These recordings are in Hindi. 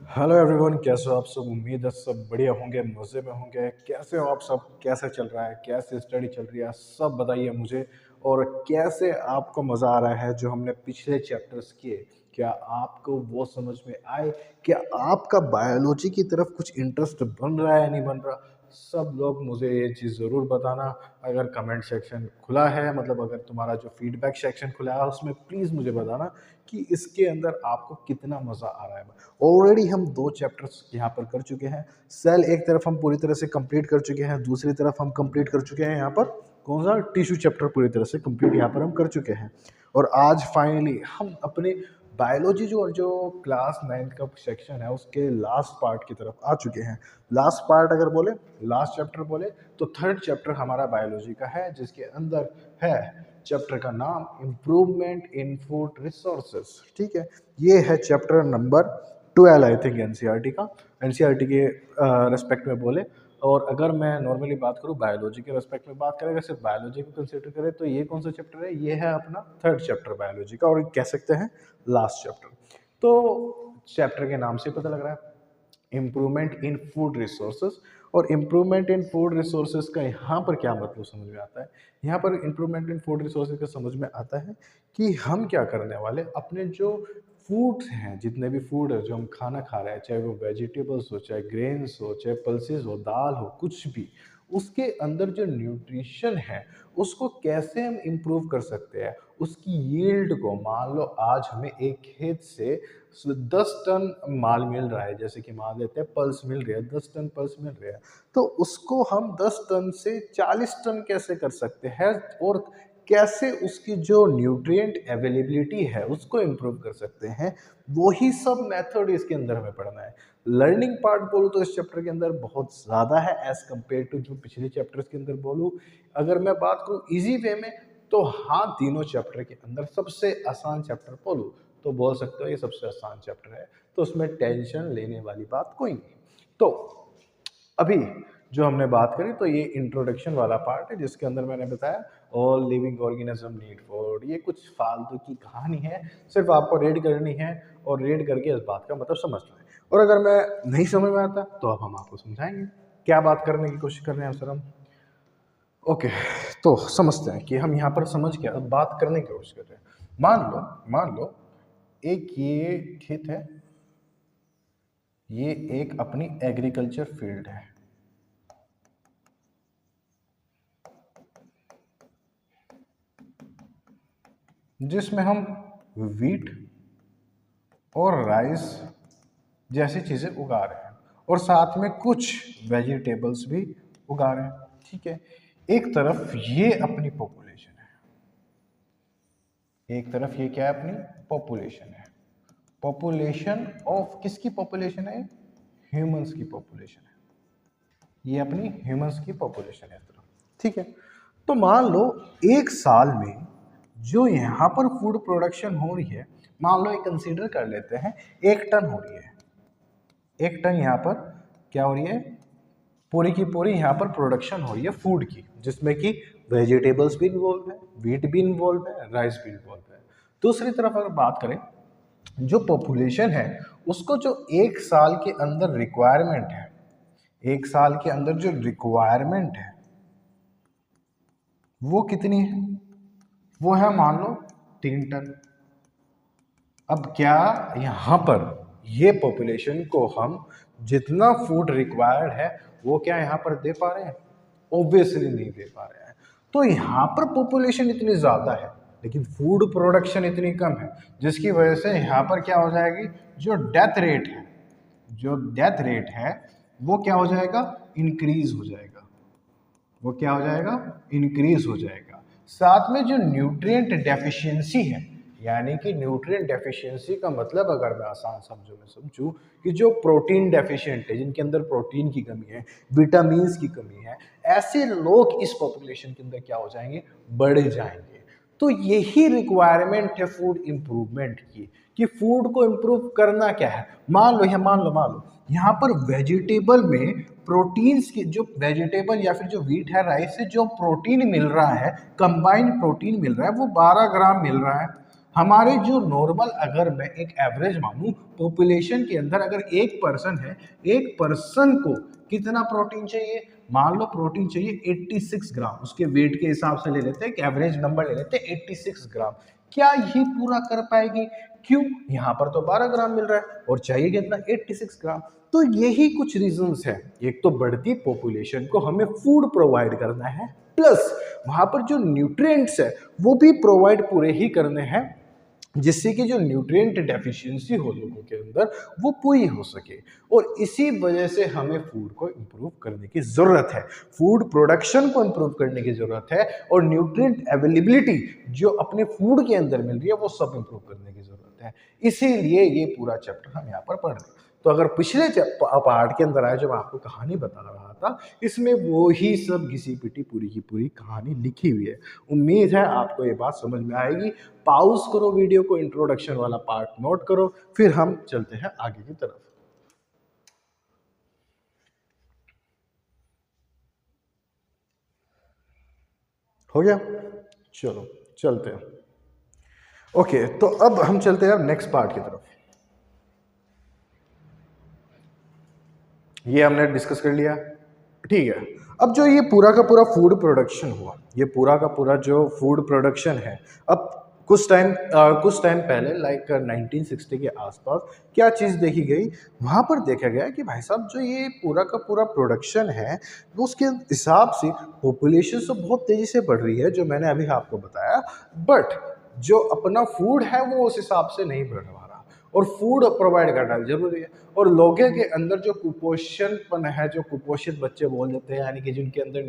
हेलो एवरीवन, कैसे हो आप सब। उम्मीद है सब बढ़िया होंगे, मज़े में होंगे। कैसे हो आप सब, कैसे चल रहा है, कैसे स्टडी चल रही है, सब बताइए मुझे। और कैसे आपको मज़ा आ रहा है जो हमने पिछले चैप्टर्स किए। क्या आपको वो समझ में आए? क्या आपका बायोलॉजी की तरफ कुछ इंटरेस्ट बन रहा है या नहीं बन रहा? सब लोग मुझे ये चीज़ ज़रूर बताना। अगर कमेंट सेक्शन खुला है, मतलब अगर तुम्हारा जो फीडबैक सेक्शन खुला है उसमें प्लीज़ मुझे बताना कि इसके अंदर आपको कितना मज़ा आ रहा है। ऑलरेडी हम 2 चैप्टर्स यहाँ पर कर चुके हैं। सेल एक तरफ हम पूरी तरह से कंप्लीट कर चुके हैं, दूसरी तरफ हम कंप्लीट कर चुके हैं यहाँ पर कौन सा टिश्यू चैप्टर पूरी तरह से कंप्लीट यहाँ पर हम कर चुके हैं। और आज फाइनली हम अपने बायोलॉजी जो जो क्लास 9 का सेक्शन है उसके लास्ट पार्ट की तरफ आ चुके हैं। लास्ट पार्ट अगर बोले, लास्ट चैप्टर बोले तो थर्ड चैप्टर हमारा बायोलॉजी का है, जिसके अंदर है चैप्टर का नाम इम्प्रूवमेंट इन फूड रिसोर्सेज। ठीक है, ये है chapter number 12 I think NCERT का, एनसीईआरटी के रेस्पेक्ट में बोले। और अगर मैं नॉर्मली बात करूँ बायोलॉजी के रेस्पेक्ट में बात करें, अगर सिर्फ बायोलॉजी को कंसिडर करें तो ये कौन सा चैप्टर है? ये है अपना थर्ड चैप्टर बायोलॉजी का, और कह सकते हैं लास्ट चैप्टर। तो चैप्टर के नाम से पता लग रहा है इम्प्रूवमेंट इन फूड रिसोर्सेज। और इम्प्रूवमेंट इन फूड रिसोर्सेज का यहाँ पर क्या मतलब समझ में आता है? यहाँ पर इम्प्रूवमेंट इन फूड रिसोर्सेज का समझ में आता है कि हम क्या करने वाले, अपने जो फूड्स हैं, जितने भी फूड है जो हम खाना खा रहे हैं, चाहे वो वेजिटेबल्स हो, चाहे ग्रेन्स हो, चाहे पल्सेस हो, दाल हो, कुछ भी, उसके अंदर जो न्यूट्रिशन है उसको कैसे हम इम्प्रूव कर सकते हैं। उसकी यील्ड को, मान लो आज हमें एक खेत से 10 टन माल मिल रहा है, जैसे कि मान लेते हैं पल्स मिल रही है, 10 टन पल्स मिल रही है, तो उसको हम 10 टन से 40 टन कैसे कर सकते हैं, और कैसे उसकी जो न्यूट्रिएंट अवेलेबिलिटी है उसको इम्प्रूव कर सकते हैं। वही सब मेथड इसके अंदर हमें पढ़ना है। लर्निंग पार्ट बोलूँ तो इस चैप्टर के अंदर बहुत ज़्यादा है एज कम्पेयर टू जो पिछले चैप्टर्स के अंदर बोलूँ। अगर मैं बात करूँ ईजी वे में, तो हाँ, तीनों चैप्टर के अंदर सबसे आसान चैप्टर बोलूँ तो बोल सकते हो ये सबसे आसान चैप्टर है। तो उसमें टेंशन लेने वाली बात कोई नहीं। तो अभी जो हमने बात करी तो ये इंट्रोडक्शन वाला पार्ट है, जिसके अंदर मैंने बताया all living organism need food. ये कुछ फालतू की कहानी है, सिर्फ आपको रीड करनी है और रीड करके इस बात का मतलब समझना है। और अगर मैं नहीं समझ में आता तो अब हम आपको समझाएंगे। क्या बात करने की कोशिश कर रहे हैं सर हम? ओके, तो समझते हैं कि हम यहाँ पर समझ के अब बात करने की कोशिश कर रहे हैं। मान लो एक ये खेत है, ये एक अपनी एग्रीकल्चर फील्ड है। जिसमें हम वीट और राइस जैसी चीज़ें उगा रहे हैं, और साथ में कुछ वेजिटेबल्स भी उगा रहे हैं। ठीक है, एक तरफ ये अपनी पॉपुलेशन है, एक तरफ ये क्या है, अपनी पॉपुलेशन है। पॉपुलेशन ऑफ किसकी पॉपुलेशन है? ह्यूमंस की पॉपुलेशन है। ये अपनी ह्यूमंस की पॉपुलेशन है इस तरफ। ठीक है, तो मान लो एक साल में जो यहाँ पर फूड प्रोडक्शन हो रही है, मान लो एक कंसीडर कर लेते हैं 1 टन हो रही है। 1 टन यहाँ पर क्या हो रही है? पूरी की पूरी यहाँ पर प्रोडक्शन हो रही है फूड की, जिसमें कि वेजिटेबल्स भी इन्वॉल्व है, वीट भी इन्वॉल्व है, राइस भी इन्वॉल्व है। दूसरी तरफ अगर बात करें, जो पॉपुलेशन है उसको जो एक साल के अंदर रिक्वायरमेंट है, एक साल के अंदर जो रिक्वायरमेंट है वो कितनी है? वो है मान लो 3 टन। अब क्या यहाँ पर ये पॉपुलेशन को हम जितना फूड रिक्वायर्ड है वो क्या यहाँ पर दे पा रहे हैं? ऑब्वियसली नहीं दे पा रहे हैं। तो यहाँ पर पॉपुलेशन इतनी ज़्यादा है लेकिन फूड प्रोडक्शन इतनी कम है, जिसकी वजह से यहाँ पर क्या हो जाएगी, जो डेथ रेट है, जो डेथ रेट है वो क्या हो जाएगा? इंक्रीज हो जाएगा। वो क्या हो जाएगा? इंक्रीज हो जाएगा। साथ में जो न्यूट्रिएंट डेफिशिएंसी है, यानी कि न्यूट्रिएंट डेफिशिएंसी का मतलब अगर मैं आसान शब्दों में समझूं कि जो प्रोटीन डेफिशिएंट है, जिनके अंदर प्रोटीन की कमी है, विटामिन्स की कमी है, ऐसे लोग इस पॉपुलेशन के अंदर क्या हो जाएंगे? बढ़ जाएंगे। तो यही रिक्वायरमेंट है फूड इम्प्रूवमेंट की, कि फूड को इम्प्रूव करना क्या है। मान लो यहाँ पर वेजिटेबल में प्रोटीन्स की, जो वेजिटेबल या फिर जो वीट है, राइस से जो प्रोटीन मिल रहा है, कंबाइंड प्रोटीन मिल रहा है, वो 12 ग्राम मिल रहा है। हमारे जो नॉर्मल, अगर मैं एक एवरेज मानूं पॉपुलेशन के अंदर, अगर एक पर्सन है, एक पर्सन को कितना प्रोटीन चाहिए? मान लो प्रोटीन चाहिए 86 ग्राम, उसके वेट के हिसाब से ले लेते हैं, एक एवरेज नंबर ले लेते हैं 86 ग्राम। क्या ये पूरा कर पाएगी? क्यों? यहाँ पर तो 12 ग्राम मिल रहा है और चाहिए कितना? 86 ग्राम। तो यही कुछ रीजंस है। एक तो बढ़ती पॉपुलेशन को हमें फूड प्रोवाइड करना है, प्लस वहां पर जो न्यूट्रिएंट्स है वो भी प्रोवाइड पूरे ही करने हैं, जिससे कि जो न्यूट्रिएंट डेफिशिएंसी हो लोगों के अंदर वो पूरी हो सके। और इसी वजह से हमें फूड को इम्प्रूव करने की ज़रूरत है, फूड प्रोडक्शन को इम्प्रूव करने की ज़रूरत है, और न्यूट्रिएंट अवेलेबिलिटी जो अपने फूड के अंदर मिल रही है वो सब इम्प्रूव करने की ज़रूरत है। इसीलिए ये पूरा चैप्टर हम यहाँ पर पढ़ रहे हैं। तो अगर पिछले पार्ट के अंदर आए जो मैं आपको कहानी बता रहा था, इसमें वो ही सब घिसी पिटी पूरी की पूरी कहानी लिखी हुई है। उम्मीद है आपको ये बात समझ में आएगी। पॉज करो वीडियो को, इंट्रोडक्शन वाला पार्ट नोट करो, फिर हम चलते हैं आगे की तरफ। हो गया? चलो चलते हैं। ओके, तो अब हम चलते हैं नेक्स्ट पार्ट की तरफ। ये हमने डिस्कस कर लिया, ठीक है। अब जो ये पूरा का पूरा फूड प्रोडक्शन हुआ, ये पूरा का पूरा जो फूड प्रोडक्शन है, अब कुछ टाइम पहले लाइक 1960 के आसपास क्या चीज़ देखी गई? वहाँ पर देखा गया कि भाई साहब जो ये पूरा का पूरा प्रोडक्शन है वो उसके हिसाब से पॉपुलेशन तो बहुत तेज़ी से बढ़ रही है, जो मैंने अभी आपको बताया, बट जो अपना फूड है वो उस हिसाब से नहीं बढ़ रहा, और फूड प्रोवाइड करना जरूरी है। और लोगों के अंदर जो कुपोषणपन है, जो कुपोषित बच्चे बोल देते हैं, यानी कि जिनके अंदर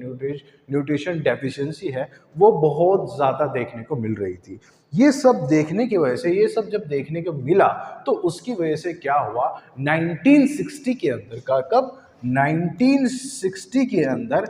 न्यूट्रिशन डेफिशिएंसी है, वो बहुत ज़्यादा देखने को मिल रही थी। ये सब देखने की वजह से, ये सब जब देखने को मिला तो उसकी वजह से क्या हुआ, 1960 के अंदर का, कब? 1960 के अंदर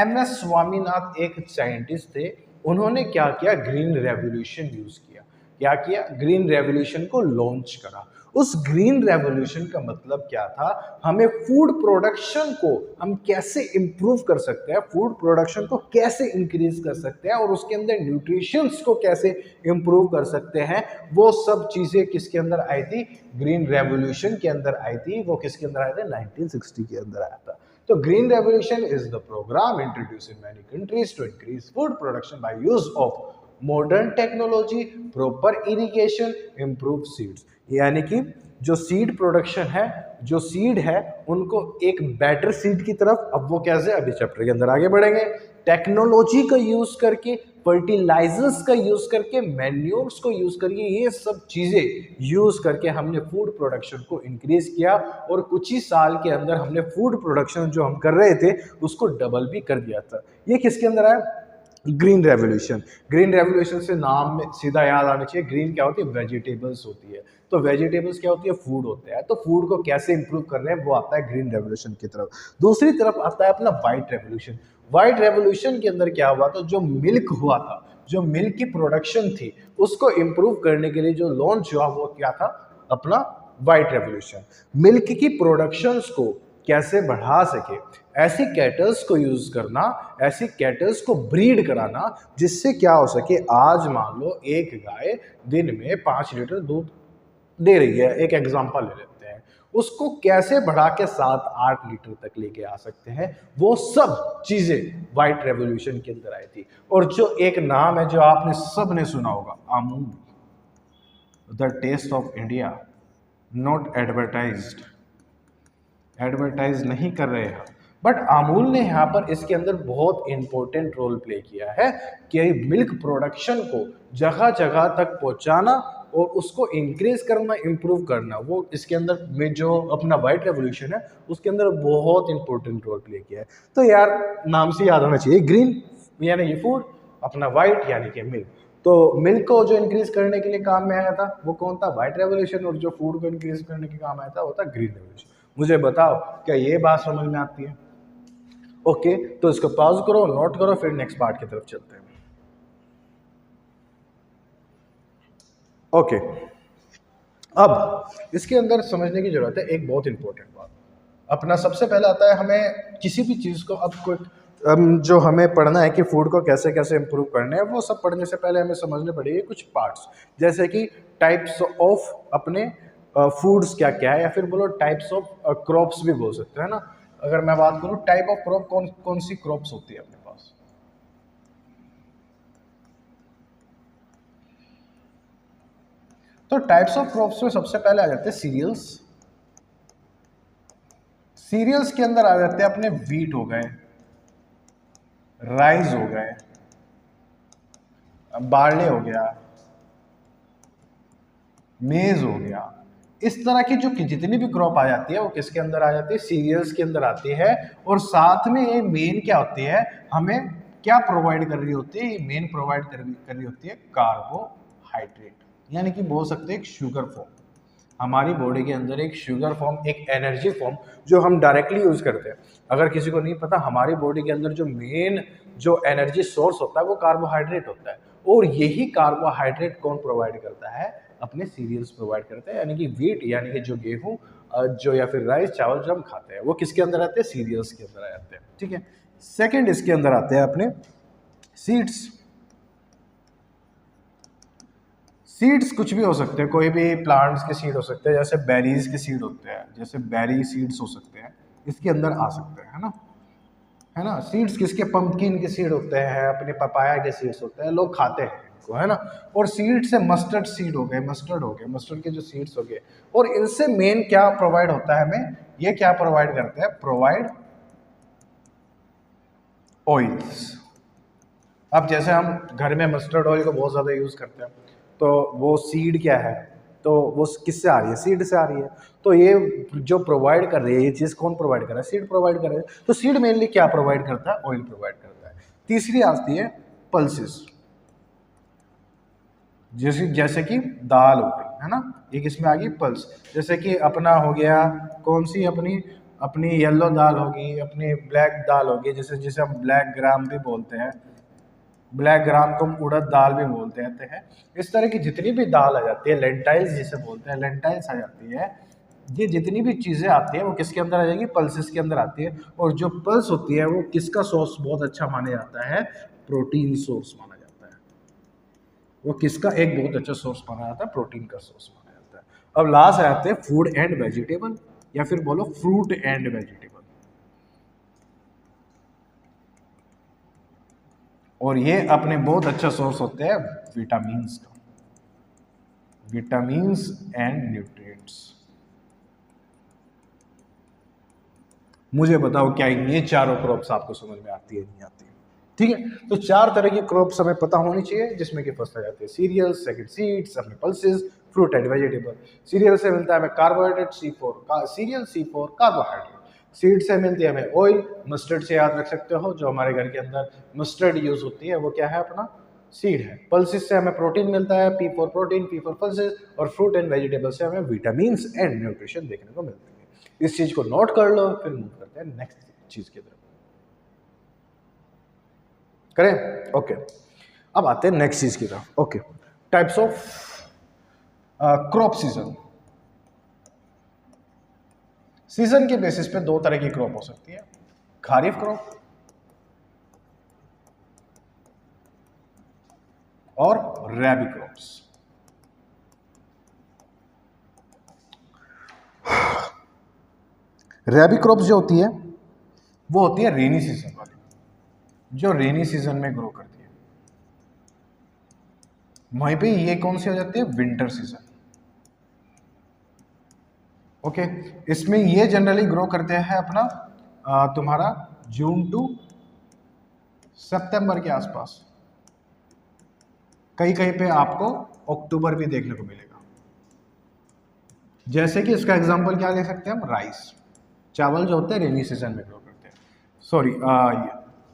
MS स्वामीनाथन एक साइंटिस्ट थे, उन्होंने क्या किया? ग्रीन रेवोल्यूशन यूज किया। क्या किया? ग्रीन रेवोल्यूशन को लॉन्च करा। उस ग्रीन रेवोल्यूशन का मतलब क्या था? हमें फूड प्रोडक्शन को हम कैसे इंप्रूव कर सकते हैं, फूड प्रोडक्शन को कैसे इंक्रीज कर सकते हैं, और उसके अंदर न्यूट्रिशंस को कैसे इंप्रूव कर सकते हैं, वो सब चीजें किसके अंदर आई थी? ग्रीन रेवोल्यूशन के अंदर आई थी। वो किसके अंदर आया था? 1960 के अंदर आया था। तो green revolution is the programme introduced in many countries to increase food production by use of modern technology, proper irrigation, improve seeds. यानी कि जो सीड प्रोडक्शन है, जो सीड है उनको एक बेटर सीड की तरफ, अब वो कैसे, अभी चैप्टर के अंदर आगे बढ़ेंगे। टेक्नोलॉजी का यूज करके, फर्टिलाइजर्स का यूज करके, मैन्योर्स को यूज करके, ये सब चीजें यूज करके हमने फूड प्रोडक्शन को इंक्रीज किया, और कुछ ही साल के अंदर हमने फूड प्रोडक्शन जो हम कर रहे थे उसको डबल भी कर दिया था। ये किसके अंदर आया? Green revolution. ग्रीन रेवोल्यूशन से नाम में सीधा याद आना चाहिए, ग्रीन क्या होती है? वेजिटेबल्स होती है। तो वेजिटेबल्स क्या होती है? फूड होता है। तो फूड को कैसे इंप्रूव कर रहे हैं, वो आता है ग्रीन रेवोल्यूशन की तरफ। दूसरी तरफ आता है अपना व्हाइट रेवोल्यूशन। व्हाइट रेवोल्यूशन के अंदर क्या हुआ? तो जो मिल्क हुआ था, जो मिल्क की प्रोडक्शन थी, उसको इंप्रूव करने के लिए जो लॉन्च हुआ वो क्या था? अपना व्हाइट रेवोल्यूशन। मिल्क की प्रोडक्शंस को कैसे बढ़ा सके, ऐसी कैटल्स को यूज करना, ऐसी कैटल्स को ब्रीड कराना, जिससे क्या हो सके, आज मान लो एक गाय दिन में 5 लीटर दूध दे रही है, एक एग्जांपल ले लेते हैं, उसको कैसे बढ़ा के 7-8 लीटर तक लेके आ सकते हैं, वो सब चीजें व्हाइट रेवोल्यूशन के अंदर आई थी। और जो एक नाम है जो आपने सब ने सुना होगा, Amul, the taste of India, not advertised, advertise नहीं कर रहे हैं, बट अमूल ने यहाँ पर इसके अंदर बहुत इंपॉर्टेंट रोल प्ले किया है कि मिल्क प्रोडक्शन को जगह जगह तक पहुँचाना और उसको इंक्रीज करना, इम्प्रूव करना, वो इसके अंदर में जो अपना व्हाइट रेवोल्यूशन है उसके अंदर बहुत इंपॉर्टेंट रोल प्ले किया है। तो यार नाम से याद होना चाहिए, ग्रीन यानी कि फूड, अपना व्हाइट यानी कि मिल्क। तो मिल्क को जो इंक्रीज करने के लिए काम में आया था वो कौन था? White revolution. और जो फूड को इंक्रीज करने के काम आया था वो था ग्रीन रेवोल्यूशन। मुझे बताओ क्या ये बात समझ में आती है? ओके, तो इसको पॉज करो, नोट करो, फिर नेक्स्ट पार्ट की तरफ चलते हैं। ओके, अब इसके अंदर समझने की जरूरत है एक बहुत इंपॉर्टेंट बात। अपना सबसे पहले आता है हमें किसी भी चीज को, अब कोई जो हमें पढ़ना है कि फूड को कैसे कैसे इम्प्रूव करना है, वो सब पढ़ने से पहले हमें समझने पड़ेगी कुछ पार्ट्स, जैसे कि टाइप्स ऑफ अपने फूड्स क्या क्या है, या फिर बोलो टाइप्स ऑफ क्रॉप्स भी बोल सकते हैं ना। अगर मैं बात करूँ टाइप ऑफ क्रॉप, कौन कौन सी क्रॉप्स होती है अपने पास। तो टाइप्स ऑफ क्रॉप्स में सबसे पहले आ जाते हैं सीरियल्स। सीरियल्स के अंदर आ जाते हैं अपने व्हीट हो गए, राइस हो गए, बार्ले हो गया, मेज हो गया। इस तरह की जो जितनी भी क्रॉप आ जाती है वो किसके अंदर आ जाती है, सीरियल्स के अंदर आती है। और साथ में ये मेन क्या होती है, हमें क्या प्रोवाइड कर रही होती है, ये मेन प्रोवाइड कर रही होती है कार्बोहाइड्रेट, यानी कि बोल सकते हैं एक शुगर फॉर्म। हमारी बॉडी के अंदर एक शुगर फॉर्म, एक एनर्जी फॉर्म जो हम डायरेक्टली यूज करते हैं। अगर किसी को नहीं पता, हमारी बॉडी के अंदर जो मेन जो एनर्जी सोर्स होता है वो कार्बोहाइड्रेट होता है। और यही कार्बोहाइड्रेट कौन प्रोवाइड करता है, अपने सीरियल्स प्रोवाइड करते हैं, यानी कि व्हीट, यानी कि जो गेहूं जो या फिर राइस चावल जो हम खाते हैं वो किसके अंदर आते हैं, सीरियल्स के अंदर आ जाते हैं। ठीक है। सेकेंड इसके अंदर आते हैं अपने सीड्स। सीड्स कुछ भी हो सकते हैं, कोई भी प्लांट्स के सीड हो सकते हैं, जैसे बेरीज के सीड होते हैं, जैसे बेरी सीड्स हो सकते हैं, इसके अंदर आ सकते हैं, है ना। सीड्स किसके, पंपकिन के सीड होते हैं, अपने पपाया के सीड्स होते हैं, लोग खाते हैं इनको, है ना। और सीड से मस्टर्ड सीड हो गए, मस्टर्ड के जो सीड्स हो गए। और इनसे मेन क्या प्रोवाइड होता है हमें, ये क्या प्रोवाइड करते हैं, प्रोवाइड ऑयल्स। अब जैसे हम घर में मस्टर्ड ऑयल को बहुत ज़्यादा यूज़ करते हैं, तो वो सीड क्या है, तो वो किससे आ रही है, सीड से आ रही है। तो ये जो प्रोवाइड कर रही है, ये चीज़ कौन प्रोवाइड कर रहा है, सीड प्रोवाइड कर रहा है। तो सीड मेनली क्या प्रोवाइड करता है, ऑयल प्रोवाइड करता है। तीसरी आती है पल्सेस, जैसे जैसे कि दाल हो गई, है ना, ये किसमें आ गई, पल्स। जैसे कि अपना हो गया, कौन सी अपनी अपनी येलो दाल होगी, अपनी ब्लैक दाल होगी, जैसे जिसे हम ब्लैक ग्राम भी बोलते हैं, ब्लैक ग्राम को हम उड़द दाल भी बोलते हैं। इस तरह की जितनी भी दाल आ जाती है, लेंटाइल्स जिसे बोलते हैं, लेंटाइल्स आ जाती है, ये जितनी भी चीज़ें आती हैं वो किसके अंदर आ जाएगी, पल्सेस के अंदर आती है। और जो पल्स होती है वो किसका सोर्स बहुत अच्छा माना जाता है, प्रोटीन सोर्स माना जाता है। वो किसका एक बहुत अच्छा सोर्स माना जाता है, प्रोटीन का सोर्स माना जाता है। अब लास्ट आते हैं फूड एंड वेजिटेबल, या फिर बोलो फ्रूट एंड वेजिटेबल। और ये अपने बहुत अच्छा सोर्स होते हैं विटामिन्स का, विटामिन्स एंड न्यूट्रिएंट्स। मुझे बताओ क्या ये चारों क्रॉप्स आपको समझ में आती है, नहीं आती है। ठीक है, तो चार तरह की क्रॉप्स हमें पता होनी चाहिए, जिसमें कि फर्स्ट आ जाते हैं सीरियल्स, सेकंड सीड्स, अपने pulses, fruit and vegetable. Serial से मिलता है हमें carbohydrate C4, serial C4 carbohydrate. Seed से मिलती है हमें ऑयल, मस्टर्ड से याद रख सकते हो, जो हमारे घर के अंदर मस्टर्ड यूज होती है वो क्या है, अपना सीड है। पल्सेस से हमें प्रोटीन मिलता है, P4 प्रोटीन, P4 पल्सेस। और फ्रूट एंड वेजिटेबल से हमें विटामिन एंड न्यूट्रिशन देखने को मिलती है। इस चीज को नोट कर लो, फिर मूव करते हैं नेक्स्ट चीज की तरफ। करें, ओके। अब आते हैं नेक्स्ट चीज की तरफ। Okay, types of crop season. Season के बेसिस पे दो तरह की क्रॉप हो सकती है, खारिफ क्रॉप और रैबी क्रॉप्स। रैबी क्रॉप्स जो होती है वो होती है रेनी सीजन वाली, जो रेनी सीजन में ग्रो करती है। वहीं पे ये कौन सी हो जाती है, विंटर सीजन। ओके, इसमें ये जनरली ग्रो करते हैं अपना तुम्हारा जून टू सितंबर के आसपास। कहीं कहीं पे आपको अक्टूबर भी देखने को मिलेगा। जैसे कि इसका एग्जांपल क्या ले सकते हैं हम, राइस, चावल जो होते हैं रेनी सीजन में ग्रो करते हैं। सॉरी,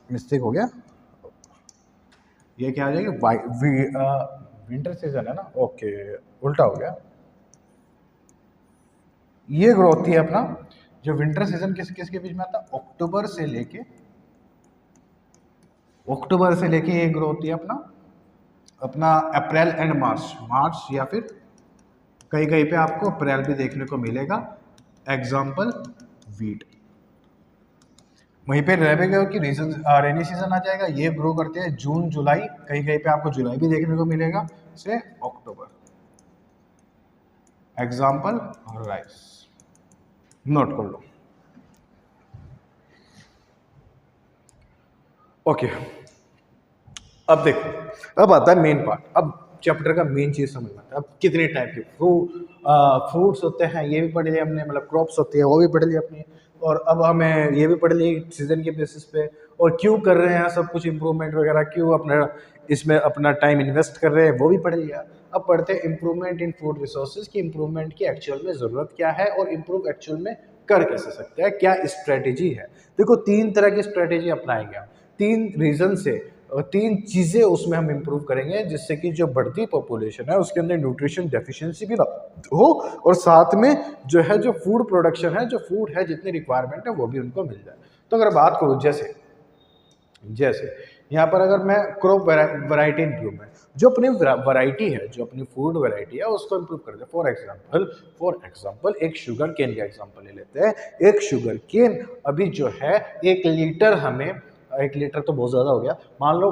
मिस्टेक हो गया, ये क्या आ जाएगा, विंटर सीजन है ना, ओके, उल्टा हो गया। ये ग्रो होती है अपना, जो विंटर सीजन किसके बीच में आता है, अक्टूबर से लेके ये ग्रो होती है अपना अप्रैल एंड मार्च या फिर कहीं कहीं पे आपको अप्रैल भी देखने को मिलेगा। Example wheat. वहीं पे रहेगा कि रीजन रेनी सीजन आ जाएगा, ये ग्रो करते हैं जून जुलाई, कहीं कहीं पे आपको जुलाई भी देखने को मिलेगा, से अक्टूबर। एग्जाम्पल राइस, नोट कर लो। ओके, अब देखो, अब आता है मेन पार्ट। अब चैप्टर का मेन चीज समझ में आता है। अब कितने टाइप के फ्रूट्स होते हैं ये भी पढ़ लिया हमने, मतलब क्रॉप्स होती है वो भी पढ़ लिया अपनी, और अब हमें ये भी पढ़ लिया सीजन के बेसिस पे, और क्यों कर रहे हैं सब कुछ इम्प्रूवमेंट वगैरह, क्यों अपना इसमें अपना टाइम इन्वेस्ट कर रहे हैं वो भी पढ़ लिया। अब पढ़ते हैं इम्प्रूवमेंट इन फूड रिसोर्सेज की इम्प्रूवमेंट की एक्चुअल में ज़रूरत क्या है और इम्प्रूव एक्चुअल में कर कैसे सकते हैं, क्या स्ट्रेटेजी है। देखो 3 तरह की स्ट्रेटेजी अपनाएंगे हम, 3 रीजन से, और 3 चीज़ें उसमें हम इम्प्रूव करेंगे जिससे कि जो बढ़ती पॉपुलेशन है उसके अंदर न्यूट्रिशन डेफिशिएंसी भी ना हो, और साथ में जो है जो फूड प्रोडक्शन है, जो फूड है जितनी रिक्वायरमेंट है वो भी उनको मिल जाए। तो अगर बात करूँ जैसे जैसे यहाँ पर अगर मैं क्रॉप वैरायटी इम्प्रूवमेंट, जो अपनी वैरायटी है, जो अपनी फूड वैरायटी है उसको इम्प्रूव कर दे। फॉर एग्जांपल एक शुगर केन का एग्जांपल ले लेते हैं। एक शुगर केन अभी जो है 1 लीटर हमें, 1 लीटर तो बहुत ज़्यादा हो गया, मान लो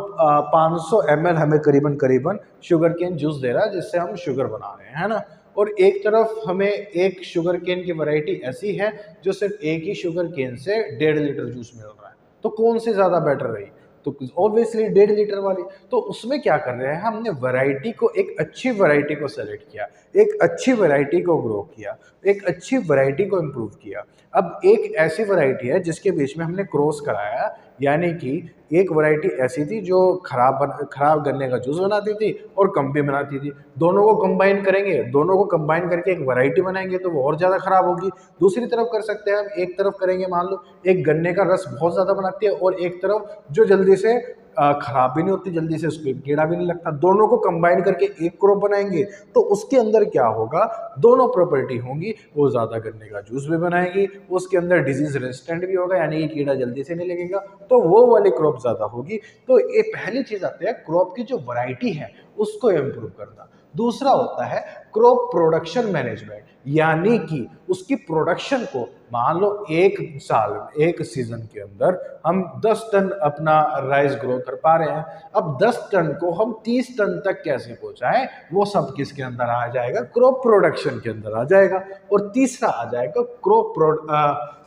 500 ml हमें करीबन करीबन शुगर केन जूस दे रहा है जिससे हम शुगर बना रहे हैं, है ना। और एक तरफ हमें एक शुगर केन की वैरायटी ऐसी है जो सिर्फ एक ही शुगर केन से 1.5 लीटर जूस मिल रहा है, तो कौन सी ज़्यादा बेटर रही, तो ऑब्वियसली 1.5 लीटर वाली। तो उसमें क्या कर रहे हैं, हमने वैरायटी को, एक अच्छी वैरायटी को सेलेक्ट किया, एक अच्छी वैरायटी को ग्रो किया, एक अच्छी वैरायटी को इम्प्रूव किया। अब एक ऐसी वैरायटी है जिसके बीच में हमने क्रॉस कराया, यानी कि एक वैरायटी ऐसी थी जो खराब गन्ने का जूस बनाती थी और कम भी बनाती थी, दोनों को कंबाइन करेंगे, दोनों को कंबाइन करके एक वैरायटी बनाएंगे तो वो और ज़्यादा खराब होगी। दूसरी तरफ कर सकते हैं हम, एक तरफ करेंगे, मान लो एक गन्ने का रस बहुत ज़्यादा बनाती है और एक तरफ जो जल्दी से खराब भी नहीं होती, जल्दी से उसको कीड़ा भी नहीं लगता, दोनों को कंबाइन करके एक क्रॉप बनाएंगे तो उसके अंदर क्या होगा, दोनों प्रॉपर्टी होंगी, वो ज़्यादा गन्ने का जूस भी बनाएगी, उसके अंदर डिजीज रेजिस्टेंट भी होगा, यानी कि कीड़ा जल्दी से नहीं लगेगा, तो वो वाली क्रॉप ज़्यादा होगी। तो ये पहली चीज़ आती है क्रॉप की जो वैरायटी है उसको इम्प्रूव करना। दूसरा होता है क्रॉप प्रोडक्शन मैनेजमेंट, यानी कि उसकी प्रोडक्शन को, मान लो एक साल, एक सीजन के अंदर हम 10 टन अपना राइस ग्रो कर पा रहे हैं, अब 10 टन को हम 30 टन तक कैसे पहुंचाएं, वो सब किसके अंदर आ जाएगा, क्रॉप प्रोडक्शन के अंदर आ जाएगा। और तीसरा आ जाएगा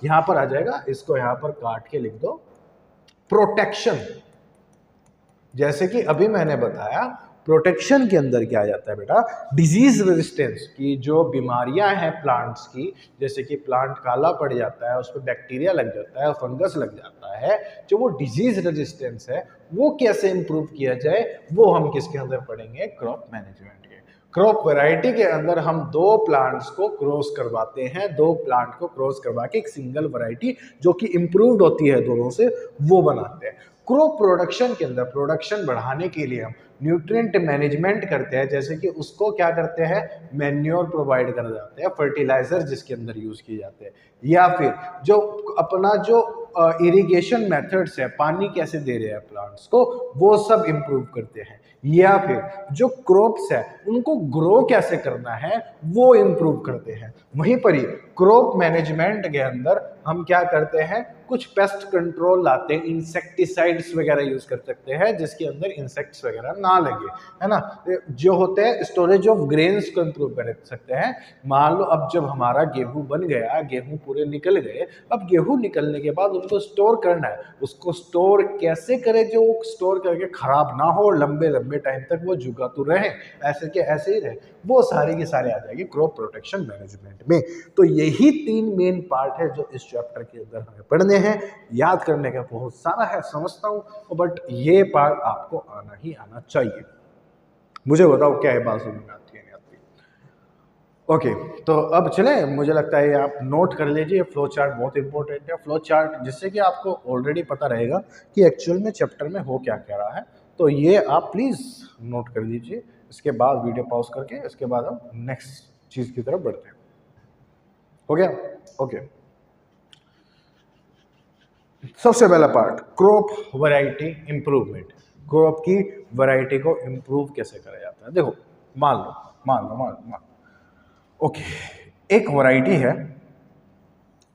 यहाँ पर आ जाएगा, इसको यहाँ पर काट के लिख दो, प्रोटेक्शन। जैसे कि अभी मैंने बताया, प्रोटेक्शन के अंदर क्या आ जाता है बेटा, डिजीज रेजिस्टेंस की जो बीमारियां हैं प्लांट्स की, जैसे कि प्लांट काला पड़ जाता है, उस पर बैक्टीरिया लग जाता है, फंगस लग जाता है, जो वो डिजीज रेजिस्टेंस है वो कैसे इंप्रूव किया जाए, वो हम किसके अंदर पढ़ेंगे, क्रॉप मैनेजमेंट के। क्रॉप वैरायटी के अंदर हम 2 प्लांट्स को क्रॉस करवाते हैं, 2 प्लांट को क्रॉस करवा के एक सिंगल वैरायटी जो कि इंप्रूव्ड होती है दोनों से, वो बनाते हैं। क्रॉप प्रोडक्शन के अंदर प्रोडक्शन बढ़ाने के लिए हम न्यूट्रिएंट मैनेजमेंट करते हैं, जैसे कि उसको क्या करते हैं, मैन्योर प्रोवाइड कर जाते हैं, फर्टिलाइजर जिसके अंदर यूज किए जाते हैं, या फिर जो अपना जो इरिगेशन मेथड्स है, पानी कैसे दे रहे हैं प्लांट्स को, वो सब इंप्रूव करते हैं, या फिर जो क्रॉप्स है उनको ग्रो कैसे करना है वो इंप्रूव करते हैं। वहीं पर ही क्रॉप मैनेजमेंट के अंदर हम क्या करते हैं, कुछ पेस्ट कंट्रोल लाते हैं, इंसेक्टिसाइड्स वगैरह यूज कर सकते हैं जिसके अंदर इंसेक्ट्स वगैरह ना लगे, है ना। जो होते हैं स्टोरेज ऑफ ग्रेन्स को इंप्रूव कर सकते हैं। मान लो अब जब हमारा गेहूं बन गया, गेहूं पूरे निकल गए, अब गेहूं निकलने के बाद उनको स्टोर करना है, उसको स्टोर कैसे करें जो स्टोर करके खराब ना हो, लंबे लंबे टाइम तक वो जुगा तो रहे, ऐसे के ऐसे ही रहे, वो सारे के सारे आ जाएंगे क्रॉप प्रोटेक्शन मैनेजमेंट में। तो यही 3 मेन पार्ट है जो इस चैप्टर के अंदर हमें पढ़ने हैं। याद करने का बहुत सारा है समझता हूँ, बट ये पार्ट आपको आना ही आना चाहिए। मुझे बताओ क्या है, बात समझ में आती है नहीं आती। ओके, तो अब चले, मुझे लगता है आप नोट कर लीजिए, फ्लो चार्ट बहुत इंपॉर्टेंट है, फ्लो चार्ट जिससे कि आपको ऑलरेडी पता रहेगा कि एक्चुअल में चैप्टर में हो क्या कह रहा है। तो ये आप प्लीज़ नोट कर लीजिए, इसके बाद वीडियो पॉज करके इसके बाद हम नेक्स्ट चीज़ की तरफ बढ़ते हैं। हो गया? ओके, सबसे पहला part, crop variety improvement. Crop की वैरायटी को इंप्रूव कैसे करा जाता है। देखो, मान लो ओके, एक वैरायटी है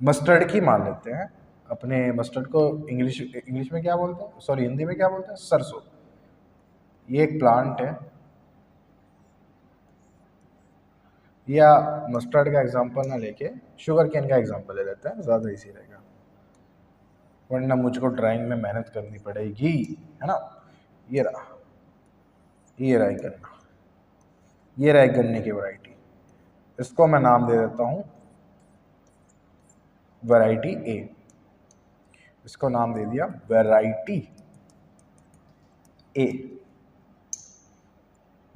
मस्टर्ड की, मान लेते हैं अपने मस्टर्ड को इंग्लिश में क्या बोलते हैं, सॉरी हिंदी में क्या बोलते हैं, सरसों। ये एक प्लांट है, या मस्टर्ड का एग्जांपल ना लेके शुगर केन का एग्जांपल ले लेते हैं, ज़्यादा इजी रहेगा, वरना मुझको ड्राइंग में मेहनत करनी पड़ेगी, है ना। ये रहा गन्ना, ये रहा गन्ने की वैरायटी। इसको मैं नाम दे देता हूँ वैरायटी ए, इसको नाम दे दिया वैरायटी ए।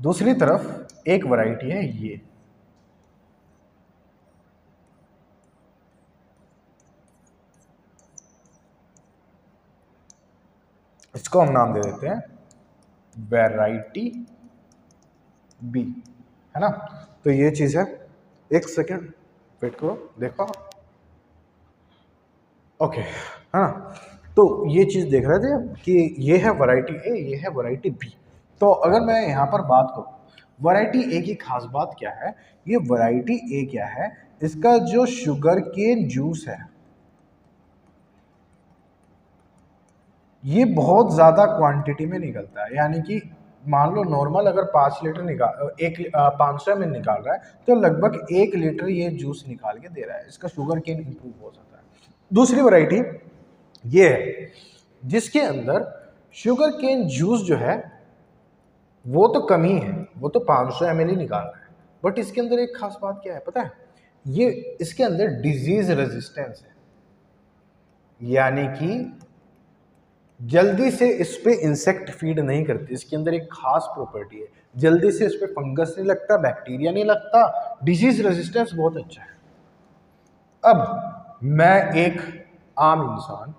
दूसरी तरफ एक वैरायटी है ये, इसको हम नाम दे देते हैं वैरायटी बी, है ना। तो ये चीज है, एक सेकेंड वेट करो, देखो, ओके, है ना। तो ये चीज देख रहे थे कि ये है वैरायटी ए, ये है वैरायटी बी। तो अगर मैं यहाँ पर बात करूँ वैरायटी ए की खास बात क्या है, ये वैरायटी ए क्या है, इसका जो शुगर केन जूस है ये बहुत ज़्यादा क्वांटिटी में निकलता है। यानी कि मान लो नॉर्मल अगर 5 लीटर निकाल 500 ml निकाल रहा है तो लगभग 1 लीटर ये जूस निकाल के दे रहा है। इसका शुगर केन इंप्रूव हो जाता है। दूसरी वैरायटी ये है जिसके अंदर शुगर केन जूस जो है वो तो कम ही है, वो तो 500 ml ही निकाल रहा है, बट इसके अंदर एक खास बात क्या है पता है, ये इसके अंदर डिजीज रेजिस्टेंस है। यानी कि जल्दी से इस पे इंसेक्ट फीड नहीं करती, इसके अंदर एक खास प्रॉपर्टी है, जल्दी से इस पे फंगस नहीं लगता, बैक्टीरिया नहीं लगता, डिजीज रेजिस्टेंस बहुत अच्छा है। अब मैं एक आम इंसान,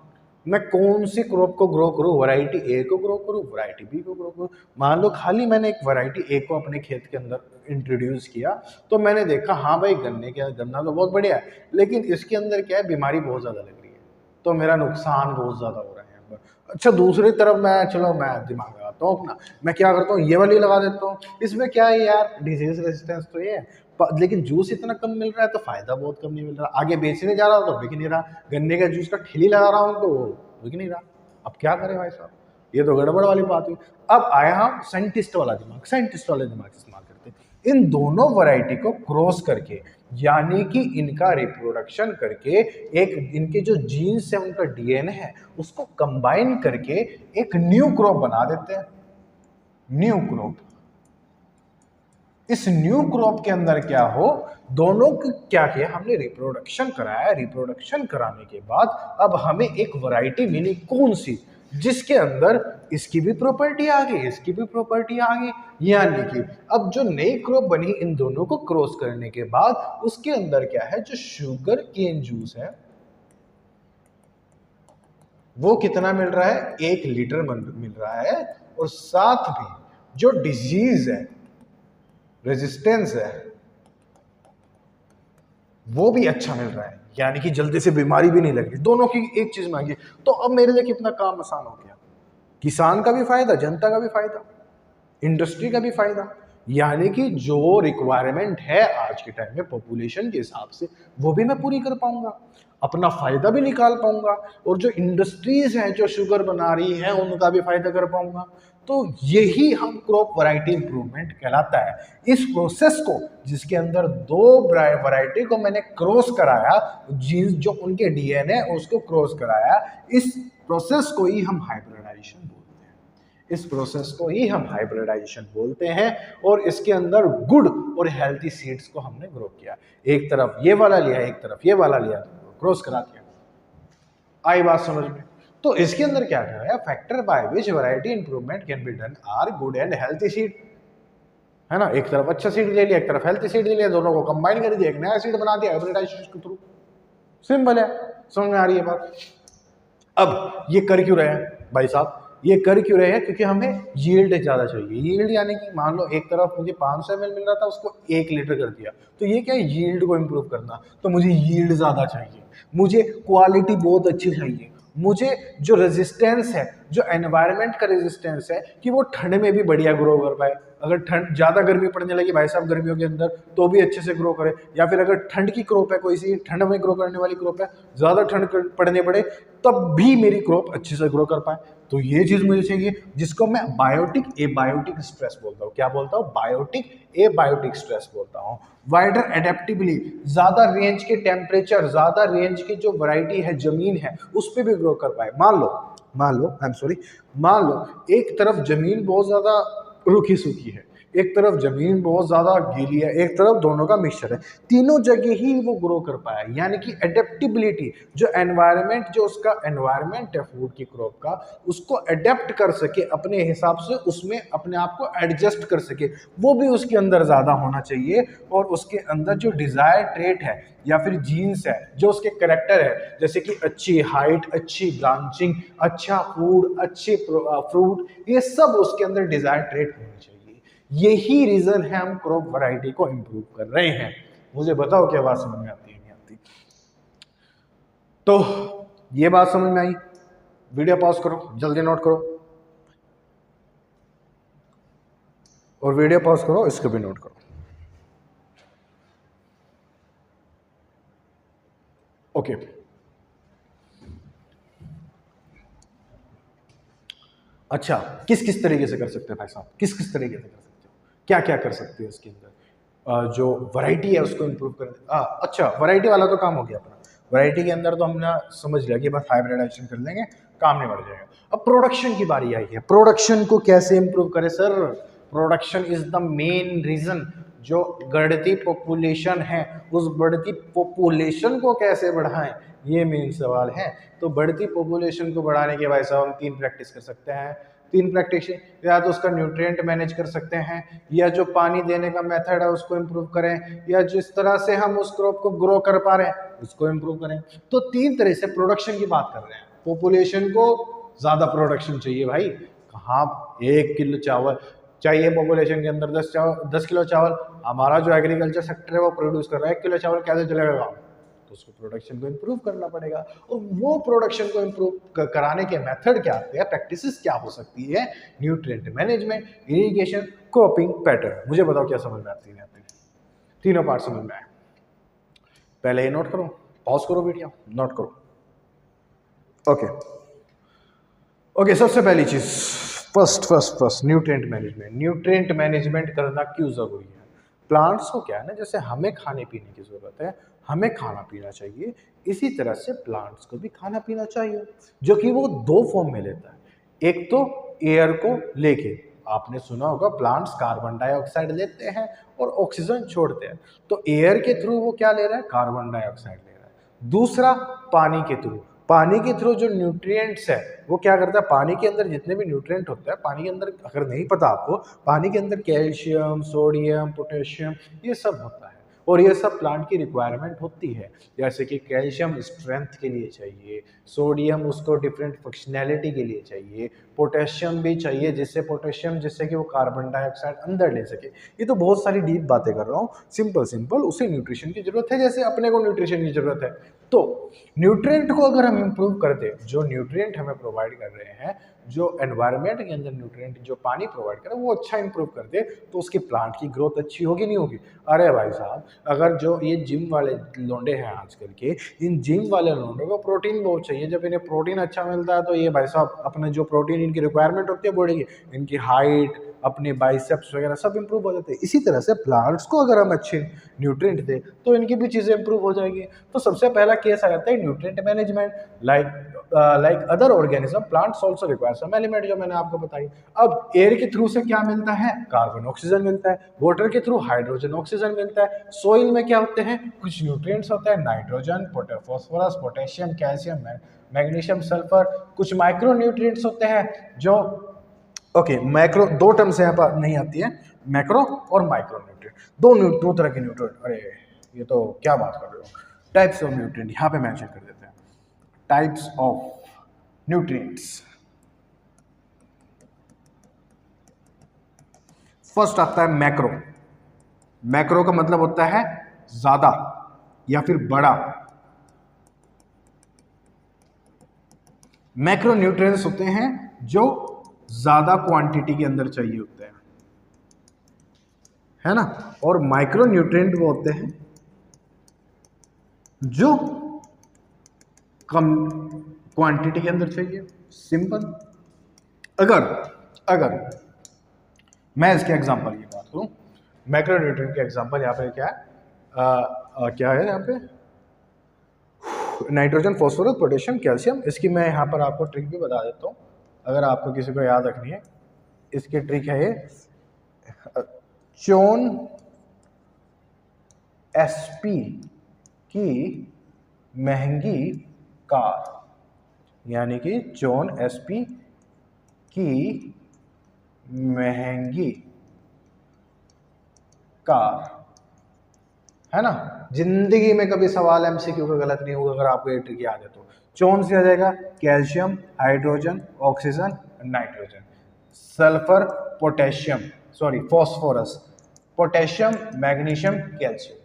मैं कौन सी क्रॉप को ग्रो करूं, वैरायटी ए को ग्रो करूं, वैरायटी बी को ग्रो करूं। मान लो खाली मैंने एक वैरायटी ए को अपने खेत के अंदर इंट्रोड्यूस किया तो मैंने देखा हाँ भाई गन्ना तो बहुत बढ़िया है, लेकिन इसके अंदर क्या है, बीमारी बहुत ज़्यादा लग रही है, तो मेरा नुकसान बहुत ज़्यादा हो रहा है। अच्छा दूसरी तरफ मैं दिमाग लगाता हूँ अपना, मैं क्या करता हूँ, ये वाली लगा देता हूँ, इसमें क्या है यार, डिजीज रेजिस्टेंस तो ये है, लेकिन जूस इतना कम मिल रहा है तो फायदा बहुत कम नहीं मिल रहा, आगे बेचने जा रहा हूँ तो बिक नहीं रहा, गन्ने का जूस का ठेली लगा रहा हूँ तो बिक नहीं रहा। अब क्या करें भाई साहब, ये तो गड़बड़ वाली बात हुई। अब आया हम साइंटिस्ट वाला दिमाग इस्तेमाल करते हैं, इन दोनों वैरायटी को क्रॉस करके, यानी कि इनका रिप्रोडक्शन करके, एक इनके जो जीन्स है उनका डीएनए है उसको कंबाइन करके एक न्यू क्रॉप बना देते हैं। न्यू क्रॉप, इस न्यू क्रॉप के अंदर क्या हो, दोनों को क्या किया हमने, रिप्रोडक्शन कराया, रिप्रोडक्शन कराने के बाद अब हमें एक वैरायटी मिली, कौन सी, जिसके अंदर इसकी भी प्रॉपर्टी आ गई, इसकी भी प्रॉपर्टी आ गई। यानी कि अब जो नई क्रॉप बनी इन दोनों को क्रॉस करने के बाद उसके अंदर क्या है, जो शुगर केन जूस है वो कितना मिल रहा है, 1 लीटर मिल रहा है, और साथ भी जो डिजीज है, रेजिस्टेंस है, वो भी अच्छा मिल रहा है, यानी कि जल्दी से बीमारी भी नहीं लग रही, दोनों की एक चीज मांगी। तो अब मेरे लिए कितना काम आसान हो गया, किसान का भी फायदा, जनता का भी फायदा, इंडस्ट्री का भी फायदा। यानी कि जो रिक्वायरमेंट है आज के टाइम में पॉपुलेशन के हिसाब से वो भी मैं पूरी कर पाऊंगा, अपना फायदा भी निकाल पाऊंगा, और जो इंडस्ट्रीज हैं जो शुगर बना रही हैं उनका भी फायदा कर पाऊंगा। तो यही हम क्रॉप वैरायटी इंप्रूवमेंट कहलाता है। इस प्रोसेस को, जिसके अंदर 2 वैरायटी को मैंने क्रॉस कराया, जीन्स जो उनके डीएनए उसको क्रॉस कराया, इस प्रोसेस को ही हम हाइब्रिडाइजेशन बोलते हैं। इस प्रोसेस को ही हम हाइब्रिडाइजेशन बोलते हैं, और इसके अंदर गुड और हेल्थी सीड्स को हमने ग्रो किया, एक तरफ ये वाला लिया, एक तरफ ये वाला लिया, क्रॉस करा दिया। आई बात समझ में? तो इसके अंदर क्या कर रहा है, factor by which variety improvement can be done are good and healthy seed, है ना। एक तरफ अच्छा सीड ले लिया, एक तरफ हेल्थी सीड ले लिया, दोनों को कंबाइन कर दिया, एक नया सीड बना दिया हाइब्रिडाइजेशन के थ्रू। सिंपल है, समझ में आ रही है बात। अब ये कर क्यों रहे हैं भाई साहब, ये कर क्यों रहे हैं, क्योंकि हमें यील्ड ज़्यादा चाहिए। यील्ड यानी कि मान लो एक तरफ मुझे 500 ml मिल रहा था, उसको 1 लीटर कर दिया, तो ये क्या है, यील्ड को इम्प्रूव करना। तो मुझे यील्ड ज़्यादा चाहिए, मुझे क्वालिटी बहुत अच्छी चाहिए, मुझे जो रेजिस्टेंस है जो एनवायरनमेंट का रेजिस्टेंस है कि वो ठंड में भी बढ़िया ग्रो कर पाए। अगर ठंड ज़्यादा गर्मी पड़ने लगी भाई साहब गर्मियों के अंदर तो भी अच्छे से ग्रो करे, या फिर अगर ठंड की क्रॉप है, कोई सी ठंड में ग्रो करने वाली क्रॉप है, ज़्यादा ठंड पड़ने पड़े तब भी मेरी क्रॉप अच्छे से ग्रो कर पाए। तो ये चीज़ मुझे चाहिए, जिसको मैं बायोटिक एबायोटिक स्ट्रेस बोलता हूँ। क्या बोलता हूँ? बायोटिक एबायोटिक स्ट्रेस बोलता हूँ। वाइडर एडेप्टिबिलिटी, ज़्यादा रेंज के टेम्परेचर, ज़्यादा रेंज की जो वैरायटी है, जमीन है, उस पर भी ग्रो कर पाए। मान लो एक तरफ जमीन बहुत ज़्यादा रूखी सूखी है, एक तरफ जमीन बहुत ज़्यादा गीली है, एक तरफ दोनों का मिक्सचर है, तीनों जगह ही वो ग्रो कर पाया। यानी कि एडेप्टिबिलिटी, जो एनवायरनमेंट, जो उसका एनवायरनमेंट है फूड की क्रॉप का, उसको अडेप्ट कर सके अपने हिसाब से, उसमें अपने आप को एडजस्ट कर सके, वो भी उसके अंदर ज़्यादा होना चाहिए। और उसके अंदर जो डिज़ायर ट्रेट है या फिर जीन्स है, जो उसके करेक्टर है, जैसे कि अच्छी हाइट, अच्छी ब्रांचिंग, अच्छा फूड, अच्छे फ्रूट, ये सब उसके अंदर डिज़ायर ट्रेट होनी चाहिए। यही रीजन है हम क्रॉप वैरायटी को इंप्रूव कर रहे हैं। मुझे बताओ क्या बात समझ में आती है? नहीं आती? तो ये बात समझ में आई? वीडियो पॉज करो, जल्दी नोट करो, और वीडियो पॉज करो, इसको भी नोट करो। ओके, अच्छा, किस किस तरीके से कर सकते हैं भाई साहब? किस किस तरीके से कर सकते हो? क्या क्या कर सकते हैं इसके अंदर? जो वैरायटी है उसको इम्प्रूव कर, अच्छा, वैरायटी वाला तो काम हो गया अपना। वैरायटी के अंदर तो हमने समझ लिया कि बस हाइब्रिडाइजेशन कर लेंगे, काम नहीं बढ़ जाएगा। अब प्रोडक्शन की बारी आई है। प्रोडक्शन को कैसे इम्प्रूव करें sir? Production is the main reason. जो बढ़ती पॉपुलेशन है, उस बढ़ती पॉपुलेशन को कैसे बढ़ाएं, ये मेन सवाल है। तो बढ़ती पॉपुलेशन को बढ़ाने के भाई साहब हम 3 प्रैक्टिस कर सकते हैं। 3 प्रैक्टिस, या तो उसका न्यूट्रिएंट मैनेज कर सकते हैं, या जो पानी देने का मेथड है उसको इम्प्रूव करें, या जिस तरह से हम उस क्रॉप को ग्रो कर पा रहे हैं उसको इम्प्रूव करें। तो 3 तरह से प्रोडक्शन की बात कर रहे हैं। पॉपुलेशन को ज़्यादा प्रोडक्शन चाहिए भाई, कहाँ 1 किलो चावल चाहिए पॉपुलेशन के अंदर, 10 किलो चावल। हमारा जो एग्रीकल्चर सेक्टर है वो प्रोड्यूस कर रहा है, 1 किलो चावल कैसे चलेगा? तो उसको प्रोडक्शन को इम्प्रूव करना पड़ेगा। और वो प्रोडक्शन को इम्प्रूव कराने के मेथड क्या आते हैं, प्रैक्टिसेस क्या हो सकती है? Nutrient management, irrigation, cropping pattern. मुझे बताओ क्या समझ में आती है? तीनों पार्ट समझ में आए? पहले ये नोट करो, पॉज करो वीडियो, नोट करो। ओके, सबसे पहली चीज, first nutrient management. Nutrient management करना क्यों जरूरी है? प्लांट्स को क्या है ना, जैसे हमें खाने पीने की जरूरत है, हमें खाना पीना चाहिए, इसी तरह से प्लांट्स को भी खाना पीना चाहिए, जो कि वो 2 फॉर्म में लेता है। एक तो एयर को लेके, आपने सुना होगा प्लांट्स कार्बन डाइऑक्साइड लेते हैं और ऑक्सीजन छोड़ते हैं। तो एयर के थ्रू वो क्या ले रहा है? कार्बन डाइऑक्साइड ले रहा है। दूसरा पानी के थ्रू, पानी के थ्रू जो न्यूट्रिएंट्स है वो क्या करता है? पानी के अंदर जितने भी न्यूट्रिएंट होते हैं, पानी के अंदर, अगर नहीं पता आपको, पानी के अंदर कैल्शियम, सोडियम, पोटेशियम, ये सब होता है, और ये सब प्लांट की रिक्वायरमेंट होती है। जैसे कि कैल्शियम स्ट्रेंथ के लिए चाहिए, सोडियम उसको डिफरेंट फंक्शनैलिटी के लिए चाहिए, पोटेशियम भी चाहिए, जिससे कि वो कार्बन डाइऑक्साइड अंदर ले सके। ये तो बहुत सारी डीप बातें कर रहा हूँ, सिंपल उसे न्यूट्रिशन की जरूरत है जैसे अपने को न्यूट्रिशन की जरूरत है। तो न्यूट्रिएंट को अगर हम इम्प्रूव कर दें, जो न्यूट्रिएंट हमें प्रोवाइड कर रहे हैं, जो एनवायरनमेंट के अंदर न्यूट्रिएंट, जो पानी प्रोवाइड कर रहे हैं, वो अच्छा इंप्रूव कर दे, तो उसकी प्लांट की ग्रोथ अच्छी होगी नहीं होगी? अरे भाई साहब, अगर जो ये जिम वाले लोंडे हैं आजकल के, इन जिम वाले लोंडों को प्रोटीन बहुत चाहिए। जब इन्हें प्रोटीन अच्छा मिलता है तो ये भाई साहब अपने जो प्रोटीन इनकी रिक्वायरमेंट होती है बॉडी की, इनकी हाइट, अपने बाइसेप्स वगैरह सब इंप्रूव हो जाते हैं। इसी तरह से प्लांट्स को अगर हम अच्छे न्यूट्रिएंट दें तो इनकी भी चीज़ें इंप्रूव हो जाएगी। तो सबसे पहला केस आ जाता है nutrient management. Like other organism, plants also require some element, जो मैंने आपको बताई। अब एयर के थ्रू से क्या मिलता है? कार्बन ऑक्सीजन मिलता है। वाटर के थ्रू हाइड्रोजन ऑक्सीजन मिलता है। सॉइल में क्या होते हैं? कुछ न्यूट्रिएंट्स होते हैं, nitrogen, phosphorus, potassium, calcium, magnesium, sulphur. कुछ माइक्रो न्यूट्रिएंट्स होते हैं जो, ओके, मैक्रो 2 टर्म्स यहाँ पर नहीं आती है, मैक्रो और माइक्रो न्यूट्रिएंट, दो तरह के न्यूट्रिएंट। अरे ये तो क्या बात कर रहे हो? टाइप्स ऑफ न्यूट्रिएंट यहाँ पे मेंशन कर देते हैं, टाइप्स ऑफ न्यूट्रिएंट्स। फर्स्ट आता है मैक्रो। मैक्रो का मतलब होता है ज्यादा या फिर बड़ा। मैक्रो न्यूट्रिएंट्स होते हैं जो ज़्यादा क्वांटिटी के अंदर चाहिए होते हैं, है ना। और माइक्रो न्यूट्रिएंट वो होते हैं जो कम क्वांटिटी के अंदर चाहिए। सिंपल। अगर अगर मैं इसके एग्जांपल की बात करूं, मैक्रो न्यूट्रिएंट के एग्जांपल यहाँ पे क्या है, क्या है यहाँ पे, नाइट्रोजन, फॉस्फोरस, पोटेशियम, कैल्शियम। इसकी मैं यहाँ पर आपको ट्रिक भी बता देता हूँ, अगर आपको किसी को याद रखनी है। इसकी ट्रिक है ये, चोन एसपी की महंगी कार, यानी कि चोन एसपी की महंगी कार, है ना। जिंदगी में कभी सवाल एमसीक्यू का गलत नहीं होगा अगर आपको ये ट्रिक याद है तो। चोन से आ जाएगा calcium, hydrogen, oxygen, nitrogen, sulphur, potassium, sorry phosphorus, potassium, magnesium, calcium.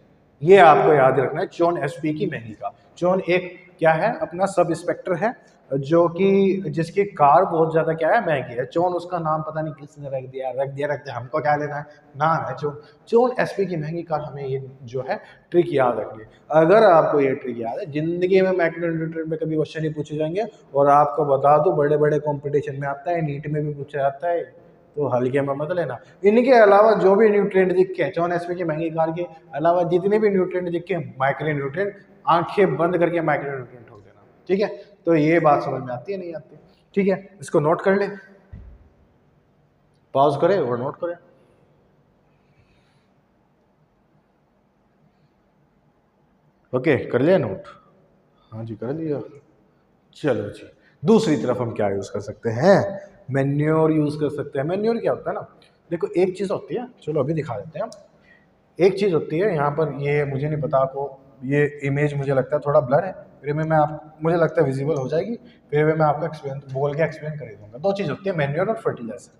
ये आपको याद रखना है चोन एसपी की महंगी कार। चोन एक क्या है, अपना सब स्पेक्टर है, जो कि जिसकी कार बहुत ज्यादा क्या है, महंगी है। चोन उसका नाम पता नहीं किसने रख दिया, हमको क्या लेना है, नाम है चोन। चोन एसपी की महंगी कार, हमें ये जो है ट्रिक याद रखनी है। अगर आपको ये ट्रिक याद है, जिंदगी में मैक्रोन्यूट्रिएंट में कभी क्वेश्चन ही पूछे जाएंगे। और आपको बता दूं, बड़े बड़े कॉम्पिटिशन में आता है, नीट में भी पूछा जाता है, तो हल्के में मत लेना। इनके अलावा जो भी न्यूट्रिएंट दिखे, चोन एसपी की महंगी कार के अलावा जितने भी न्यूट्रिएंट दिखे, माइक्रो न्यूट्रिएंट, आंखें बंद करके माइक्रो न्यूट्रिएंट हो देना, ठीक है। तो ये बात समझ में आती है, नहीं आती, ठीक है। इसको नोट कर ले, पॉज करें और नोट करें। ओके, कर लिया नोट? हाँ जी, कर लिया। चलो जी, दूसरी तरफ हम क्या यूज कर सकते हैं, मैन्योर यूज कर सकते हैं। मैन्योर क्या होता है ना, देखो एक चीज होती है, चलो अभी दिखा देते हैं। एक चीज होती है यहाँ पर, ये मुझे नहीं पता आपको, ये इमेज मुझे लगता है थोड़ा ब्लर है, फिर मैं आप मुझे लगता है विजिबल हो जाएगी, फिर मैं आपको एक्सप्लेन बोल के एक्सप्लेन कर दूंगा। दो चीज होती है, मैन्योर और फर्टिलाइजर।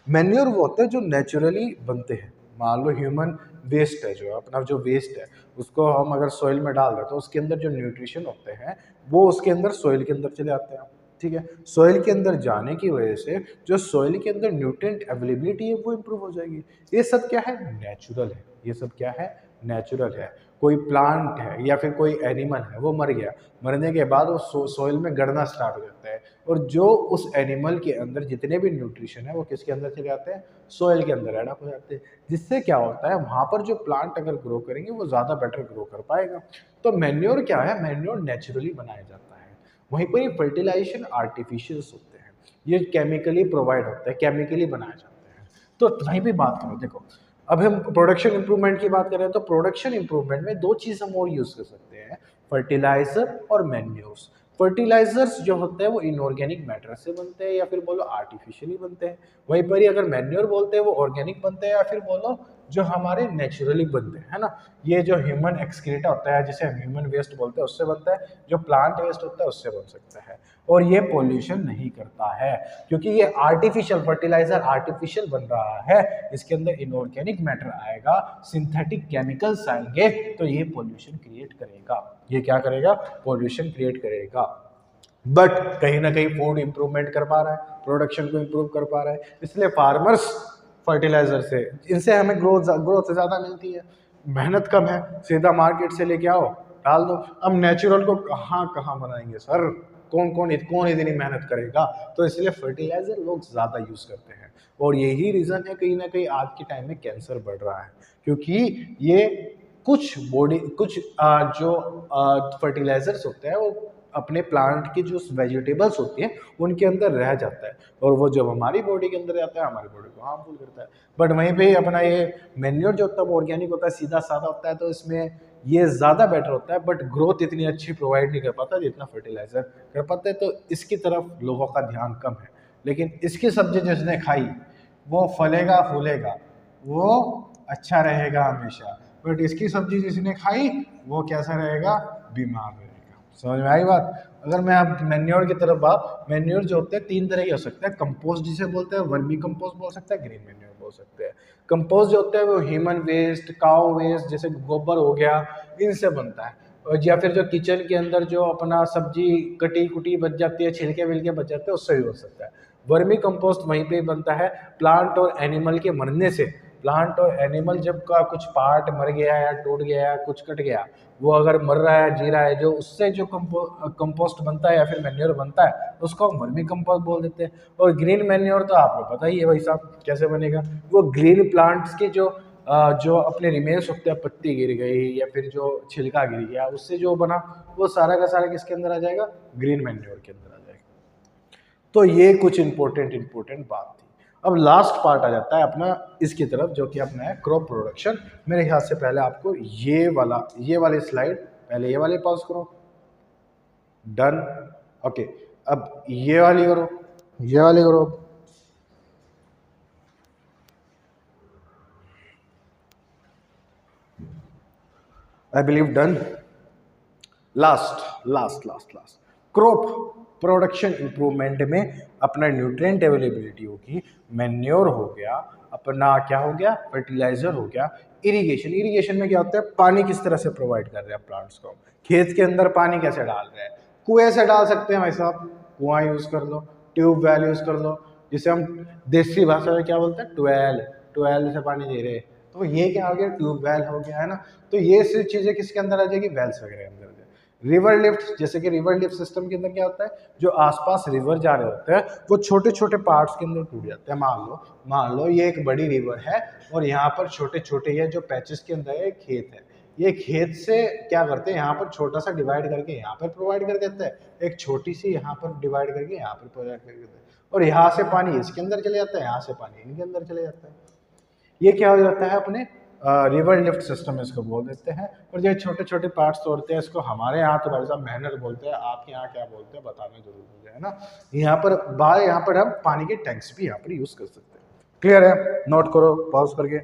मैन्योर वो होते हैं जो नेचुरली बनते हैं। मान लो ह्यूमन वेस्ट है, जो अपना जो वेस्ट है, उसको हम अगर सॉइल में डाल दें तो उसके अंदर जो न्यूट्रिशन होते हैं वो उसके अंदर सॉइल के अंदर चले आते हैं, ठीक है। सॉइल के अंदर जाने की वजह से जो सॉइल के अंदर न्यूट्रिएंट अवेलेबिलिटी है वो इंप्रूव हो जाएगी। ये सब क्या है, नेचुरल है। ये सब क्या है, नेचुरल है। कोई प्लांट है या फिर कोई एनिमल है, वो मर गया, मरने के बाद वो सॉइल में गड़ना स्टार्ट हो जाता है, और जो उस एनिमल के अंदर जितने भी न्यूट्रिशन है वो किसके अंदर चले जाते हैं, सॉइल के अंदर एड अप हो जाते हैं। जिससे क्या होता है, वहाँ पर जो प्लांट अगर ग्रो करेंगे वो ज़्यादा बेटर ग्रो कर पाएगा। तो मैन्योर क्या है, मैन्योर नेचुरली बनाया जाता है। वहीं पर ये फर्टिलाइजेशन आर्टिफिशियल्स होते हैं, ये केमिकली प्रोवाइड होते हैं, केमिकली बनाए जाते हैं। तो वहीं पर बात करो, देखो अब हम प्रोडक्शन इंप्रूवमेंट की बात करें तो प्रोडक्शन इंप्रूवमेंट में दो चीज़ हम और यूज़ कर सकते हैं, फर्टिलाइजर और मैन्योर्स। फर्टिलाइजर्स जो होते हैं वो इनऑर्गेनिक मैटर से बनते हैं या फिर बोलो आर्टिफिशियली बनते हैं। वहीं पर ही अगर मैन्योर बोलते हैं वो ऑर्गेनिक बनते हैं या फिर बोलो जो हमारे नेचुरली बनते हैं, है ना। ये जो ह्यूमन एक्सक्रीटा होता है, जिसे हम ह्यूमन वेस्ट बोलते हैं, उससे बनता है। जो प्लांट वेस्ट होता है उससे बन सकता है। और ये पोल्यूशन नहीं करता है, क्योंकि ये आर्टिफिशियल फर्टिलाइजर आर्टिफिशियल बन रहा है। इसके अंदर इनऑर्गेनिक मैटर आएगा, सिंथेटिक केमिकल्स आएंगे, तो ये पोल्यूशन क्रिएट करेगा। ये क्या करेगा, पोल्यूशन क्रिएट करेगा। बट कहीं ना कहीं फूड इंप्रूवमेंट कर पा रहा है, प्रोडक्शन को इंप्रूव कर पा रहा है, इसलिए फार्मर्स फर्टिलाइजर से, इनसे हमें ग्रोथ ज़्यादा मिलती है, मेहनत कम है, सीधा मार्केट से लेके आओ डाल दो। अब नेचुरल को कहाँ कहाँ बनाएंगे सर, कौन इतनी मेहनत करेगा। तो इसलिए फर्टिलाइजर लोग ज़्यादा यूज़ करते हैं, और यही रीज़न है कहीं ना कहीं आज के टाइम में कैंसर बढ़ रहा है, क्योंकि ये कुछ जो फर्टिलाइजर्स होते हैं वो अपने प्लांट की जो वेजिटेबल्स होती हैं उनके अंदर रह जाता है, और वो जब हमारी बॉडी के अंदर जाता है हमारी बॉडी को हार्मफुल करता है। बट वहीं पे अपना ये मैन्योर जो होता है वो ऑर्गेनिक होता है, सीधा साधा होता है, तो इसमें ये ज़्यादा बेटर होता है, बट ग्रोथ इतनी अच्छी प्रोवाइड नहीं कर पाता जितना फर्टिलाइजर कर पाता है। तो इसकी तरफ लोगों का ध्यान कम है, लेकिन इसकी सब्जी जिसने खाई वो फलेगा फूलेगा, वो अच्छा रहेगा हमेशा। बट इसकी सब्जी जिसने खाई वो कैसा रहेगा, बीमार रहेगा। समझ में आई बात। अगर मैं आप मैन्योर की तरफ बात, मैन्योर जो होते हैं तीन तरह के हो सकते हैं, कंपोस्ट जिसे बोलते हैं, वर्मी कंपोस्ट बोल सकते हैं, ग्रीन मैन्योर बोल सकते हैं। कंपोस्ट जो होते हैं वो ह्यूमन वेस्ट, काउ वेस्ट, जैसे गोबर हो गया, इनसे बनता है। और या फिर जो किचन के अंदर जो अपना सब्जी कटी कुटी बच जाती है, छिलके विलके बच जाते हैं, उससे भी हो सकता है। वर्मी कंपोस्ट वहीं पे बनता है प्लांट और एनिमल के मरने से। प्लांट और एनिमल जब का कुछ पार्ट मर गया या टूट गया या कुछ कट गया, वो अगर मर रहा है जी रहा है, जो उससे जो कंपोस्ट बनता है या फिर मैन्योर बनता है उसको हम वर्मी कंपोस्ट बोल देते हैं। और ग्रीन मैन्योर तो आपको पता ही है भाई साहब कैसे बनेगा, वो ग्रीन प्लांट्स की जो अपने रिमेन्स होते हैं, पत्ती गिर गई या फिर जो छिलका गिर गया उससे जो बना, वो सारा का सारा किसके अंदर आ जाएगा, ग्रीन मैन्योर के अंदर आ जाएगा। तो ये कुछ इंपॉर्टेंट बात थी। अब लास्ट पार्ट आ जाता है अपना इसकी तरफ, जो कि अपना है क्रॉप प्रोडक्शन। मेरे ख्याल से पहले आपको ये वाली स्लाइड, पहले ये वाले पॉज करो, डन, ओके। अब ये वाली करो, ये वाली करो, I believe done. Last crop production improvement में अपना न्यूट्रिएंट अवेलेबिलिटी होगी, मैन्योर हो गया, अपना क्या हो गया, फर्टिलाइजर हो गया, इरिगेशन में क्या होता है, पानी किस तरह से प्रोवाइड कर रहे हैं प्लांट्स को, खेत के अंदर पानी कैसे डाल रहे हैं, कुएं से डाल सकते हैं भाई साहब, कुआं यूज कर लो, ट्यूब वेल यूज कर लो, जिसे हम देसी भाषा में क्या बोलते हैं, ट्वेल से पानी दे रहे हैं, तो ये क्या हो गया, ट्यूब वेल हो गया, है ना। तो ये सब चीजें किसके अंदर आ जाएगी, वेल्स वगैरह अंदर। रिवर लिफ्ट, जैसे कि रिवर लिफ्ट सिस्टम के अंदर क्या होता है, जो आसपास रिवर जा रहे होते हैं वो छोटे छोटे पार्ट्स के अंदर टूट जाते हैं। मान लो ये एक बड़ी रिवर है और यहाँ पर छोटे छोटे ये जो पैचेस के अंदर है, एक खेत है, ये खेत से क्या करते हैं, यहाँ पर छोटा सा डिवाइड करके यहाँ पर प्रोवाइड कर देता है, एक छोटी सी यहाँ पर डिवाइड करके यहाँ पर प्रोवाइड कर देता है, और यहाँ से पानी इसके अंदर चले जाता है, यहाँ से पानी इनके अंदर चले जाता है। ये क्या हो जाता है, अपने रिवर लिफ्ट सिस्टम इसको बोल देते हैं। और जो छोटे छोटे पार्ट्स तोड़ते हैं, इसको हमारे यहाँ तो भाई साहब मैनर बोलते हैं, आपके यहाँ क्या बोलते हैं बताना जरूर मुझे, है ना। यहाँ पर हम पानी के टैंक्स भी यहाँ पर यूज कर सकते हैं। क्लियर है, नोट करो पॉज करके।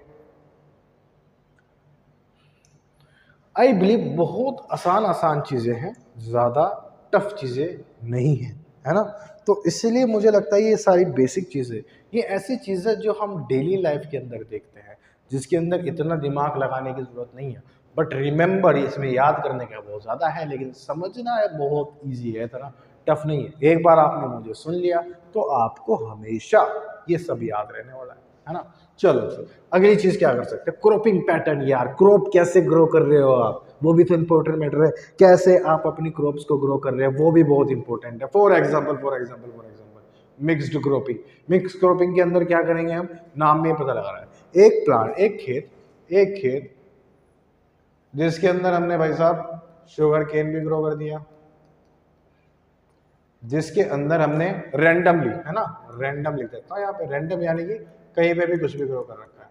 आई बिलीव बहुत आसान चीजें हैं, ज्यादा टफ चीजें नहीं है ना। तो इसलिए मुझे लगता है ये सारी बेसिक चीजें, ये ऐसी चीजें जो हम डेली लाइफ के अंदर देखते हैं, जिसके अंदर इतना दिमाग लगाने की जरूरत नहीं है, बट रिमेंबर इसमें याद करने का बहुत ज़्यादा है, लेकिन समझना है बहुत इजी है, इतना टफ नहीं है। एक बार आपने मुझे सुन लिया तो आपको हमेशा ये सब याद रहने वाला है ना। चलो अगली चीज क्या कर सकते हैं, क्रॉपिंग पैटर्न। यार क्रॉप कैसे ग्रो कर रहे हो आप, वो भी तो इंपॉर्टेंट मैटर है, कैसे आप अपनी क्रॉप्स को ग्रो कर रहे हैं वो भी बहुत इंपॉर्टेंट है। For example mixed cropping. Mix cropping के अंदर क्या करेंगे हम, नाम में पता लगा रहा है, एक प्लांट, एक खेत जिसके अंदर हमने भाई साहब शुगर केन भी ग्रो कर दिया, जिसके अंदर हमने रैंडमली, है ना, रैंडम लिख देता हूँ यहाँ पे, रैंडम यानी कि कहीं पे भी कुछ भी ग्रो कर रखा है,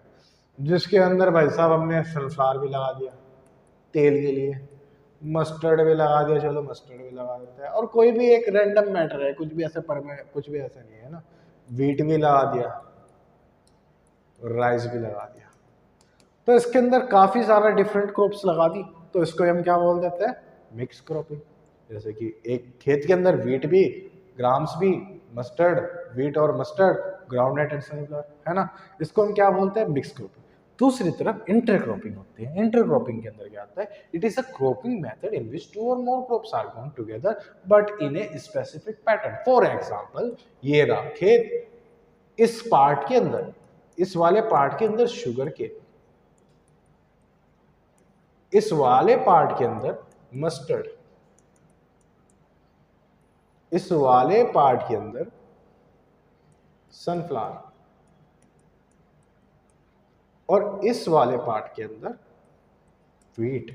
जिसके अंदर भाई साहब हमने सनफ्लावर भी लगा दिया तेल के लिए, मस्टर्ड भी लगा दिया, चलो मस्टर्ड भी लगा देते हैं, और कोई भी एक रैंडम मैटर है, कुछ भी ऐसा कुछ भी ऐसा नहीं है ना, वीट भी लगा दिया, राइस भी लगा दिया। तो इसके अंदर काफी सारा डिफरेंट क्रॉप्स लगा दी, तो इसको हम क्या बोल देते हैं, मिक्स क्रॉपिंग। जैसे कि एक खेत के अंदर वीट भी, ग्राम्स भी, मस्टर्ड, वीट और मस्टर्ड, ग्राउंडनट एंड सनफ्लावर, है ना, इसको हम क्या बोलते हैं, मिक्स क्रॉपिंग। दूसरी तरफ इंटरक्रॉपिंग होती है। इंटरक्रॉपिंग के अंदर क्या आता है, it is a cropping method in which 2 और more crops are grown together but in a specific pattern. For example ये रहा खेत, इस पार्ट के अंदर, इस वाले पार्ट के अंदर शुगर केन, इस वाले पार्ट के अंदर मस्टर्ड, इस वाले पार्ट के अंदर सनफ्लावर, और इस वाले पार्ट के अंदर वीट।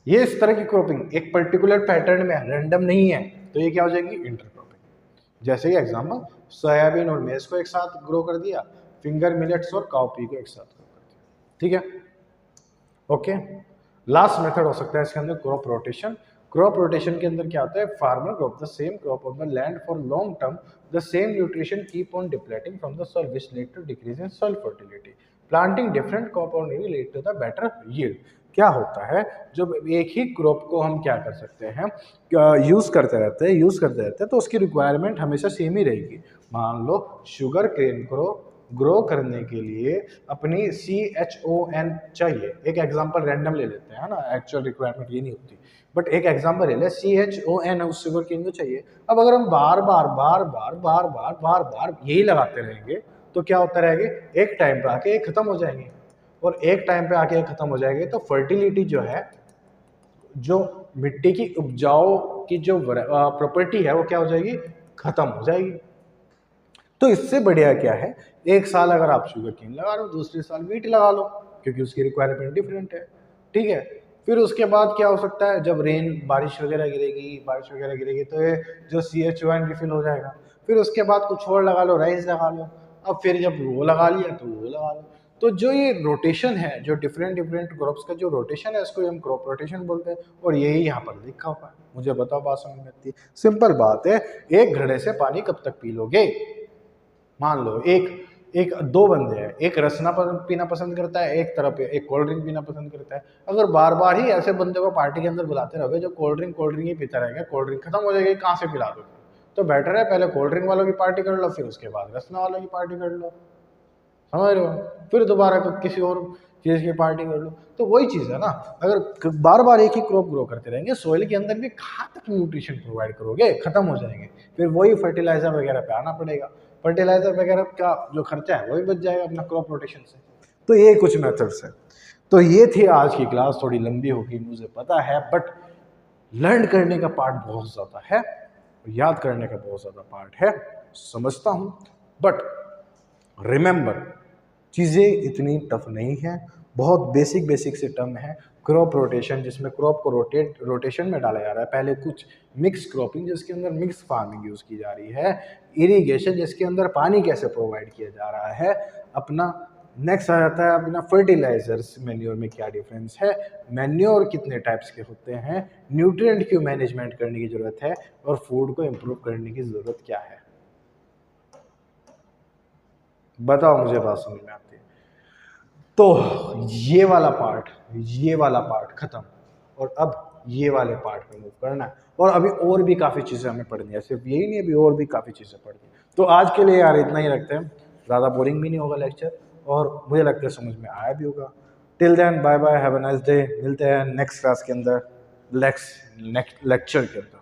ये इस तरह की क्रॉपिंग एक पर्टिकुलर पैटर्न में, रैंडम नहीं है, तो ये क्या हो जाएगी, इंटरक्रॉपिंग। जैसे कि एग्जांपल सोयाबीन और मेज को एक साथ ग्रो कर दिया, फिंगर मिलेट्स और काउपी को एक साथ ग्रो कर दिया, ठीक है, ओके। लास्ट मेथड हो सकता है इसके अंदर क्रॉप रोटेशन। क्रॉप रोटेशन के अंदर क्या होता है, farmer grow the same crop on the land for long term, the same nutrition keep on depleting from the soil which lead to decrease in soil fertility. Planting different crop on lead to the better yield. क्या होता है, जब एक ही क्रॉप को हम क्या कर सकते हैं, यूज करते रहते हैं, तो उसकी रिक्वायरमेंट हमेशा सेम ही रहेगी। मान लो शुगर केन को ग्रो करने के लिए अपनी CHON चाहिए, एक एग्जांपल रैंडम ले लेते हैं, है ना, एक्चुअल रिक्वायरमेंट ये नहीं होती। बट एक एग्जांपल ले ले, CHON उस शुगर केन को चाहिए। अब अगर हम बार बार बार बार बार बार बार बार यही लगाते रहेंगे तो क्या होता रहेगा, एक टाइम पे आके ये खत्म हो जाएंगे, और एक टाइम पे आके ये खत्म हो जाएंगे तो फर्टिलिटी जो है, जो मिट्टी की उपजाऊ की जो प्रॉपर्टी है वो क्या हो जाएगी, खत्म हो जाएगी। तो इससे बढ़िया क्या है, एक साल अगर आप शुगर केन लगा लो, दूसरे साल वीट लगा लो, क्योंकि उसकी रिक्वायरमेंट डिफरेंट है, ठीक है। फिर उसके बाद क्या हो सकता है, जब बारिश वगैरह गिरेगी तो ये जो CHON रिफिल हो जाएगा। फिर उसके बाद कुछ और लगा लो, राइस लगा लो। अब फिर जब वो लगा लिया तो वो लगा लो। तो जो ये रोटेशन है, जो डिफरेंट डिफरेंट क्रॉप्स का जो रोटेशन है, इसको हम क्रॉप रोटेशन बोलते हैं। और यही यहाँ पर लिखा हुआ है। मुझे बताओ बात समझ में आती है? सिंपल बात है, एक घड़े से पानी कब तक पी लोगे? मान लो एक दो बंदे हैं, एक रसना पीना पसंद करता है, एक तरफ एक कोल्ड ड्रिंक पीना पसंद करता है। अगर बार बार ही ऐसे बंदे को पार्टी के अंदर बुलाते रहोगे जो कोल्ड ड्रिंक ही पीता रहेगा, कोल्ड ड्रिंक खत्म हो जाएगी, कहाँ से पिला दोगे? तो बेटर है पहले कोल्ड ड्रिंक वालों की पार्टी कर लो, फिर उसके बाद रसना वालों की पार्टी कर लो, समझ रहे हो? फिर दोबारा किसी और चीज़ की पार्टी कर लो। तो वही चीज़ है ना, अगर बार बार एक ही क्रॉप ग्रो करते रहेंगे, सॉइल के अंदर भी कहाँ तक न्यूट्रिशन प्रोवाइड करोगे, खत्म हो जाएंगे। फिर वही फर्टिलाइजर वगैरह पे आना पड़ेगा, फर्टिलाइजर वगैरह का जो खर्चा है वही बच जाएगा अपना क्रॉप रोटेशन से। तो ये कुछ मेथड्स है। तो ये थी आज की क्लास, थोड़ी लंबी होगी मुझे पता है, बट लर्न करने का पार्ट बहुत ज़्यादा है, याद करने का बहुत ज़्यादा पार्ट है, समझता हूँ। बट रिमेंबर, चीज़ें इतनी टफ नहीं है, बहुत बेसिक से टर्म है। क्रॉप रोटेशन, जिसमें क्रॉप को रोटेशन में डाला जा रहा है। पहले कुछ मिक्स क्रॉपिंग, जिसके अंदर मिक्स फार्मिंग यूज़ की जा रही है। इरिगेशन, जिसके अंदर पानी कैसे प्रोवाइड किया जा रहा है। अपना नेक्स्ट आ जाता है अपना फर्टिलाइजर्स, मैन्योर में क्या डिफरेंस है, मैन्योर कितने टाइप्स के होते हैं, न्यूट्रिएंट क्यों मैनेजमेंट करने की ज़रूरत है, और फूड को इम्प्रूव करने की ज़रूरत क्या है। बताओ, मुझे बात समझ में आती है? तो ये वाला पार्ट खत्म, और अब ये वाले पार्ट पे मूव करना है। और अभी और भी काफ़ी चीज़ें हमें पढ़नी है, सिर्फ यही नहीं, अभी और भी काफ़ी चीज़ें पढ़नी है। तो आज के लिए यार इतना ही रखते हैं, ज़्यादा बोरिंग भी नहीं होगा लेक्चर, और मुझे लगता है समझ में आया भी होगा। Till then bye bye, have a nice day. मिलते हैं नेक्स्ट क्लास के अंदर, नेक्स्ट लेक्चर के अंदर।